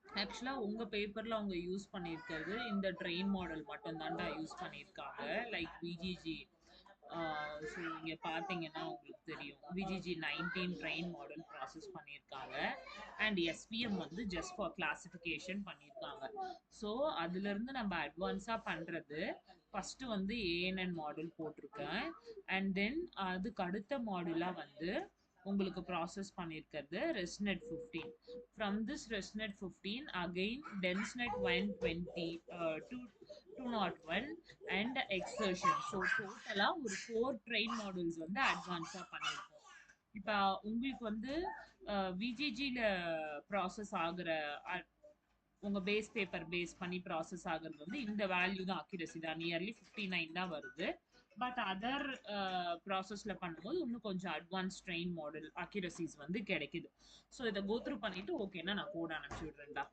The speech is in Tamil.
ஆக்சுவலா உங்க பேப்பர்ல அவங்க யூஸ் பண்ணியிருக்கிறது இந்த ட்ரெயின் மாடல் மட்டும் தான்டா யூஸ் பண்ணியிருக்காங்க. லைக் விஜிஜி ஸோ இங்க பார்த்தீங்கன்னா உங்களுக்கு தெரியும். விஜிஜி 19 ட்ரெயின் மாடல் ப்ராசஸ் பண்ணியிருக்காங்க. அண்ட் எஸ்பிஎம் வந்து ஜஸ்ட் ஃபார் கிளாசிஃபிகேஷன் பண்ணியிருக்காங்க. ஸோ அதுலேருந்து நம்ம அட்வான்ஸாக பண்ணுறது ஃபஸ்ட்டு வந்து ஏஎன்என் மாடல் போட்டிருக்கேன். அண்ட் தென் அதுக்கு அடுத்த மாடுலாக வந்து உங்களுக்கு ப்ராசஸ் பண்ணியிருக்கிறது ResNet 15. From this ResNet 15 again DenseNet 120 201 and Xception. So டோட்டலாக ஒரு 4 ட்ரெயின் மாடல்ஸ் வந்து அட்வான்ஸாக பண்ணியிருக்கோம். இப்போ உங்களுக்கு வந்து விஜிஜியில் ப்ராசஸ் ஆகுற உங்க பேஸ் பேப்பர் பேஸ் பண்ணி ப்ராசஸ் ஆகுறது வந்து இந்த வேல்யூ தான், அக்யூரசி தான், நியர்லி 59 தான் வருது. பட் அதர் ப்ராசஸ்ல பண்ணும்போது இன்னும் கொஞ்சம் அட்வான்ஸ் ட்ரெயின் மாடல் அக்யூரசிஸ் வந்து கிடைக்குது. ஸோ இதை கோத்ரூ பண்ணிட்டு ஓகேன்னா நான் கோட் அனுப்பிச்சு விடுறேன்டா.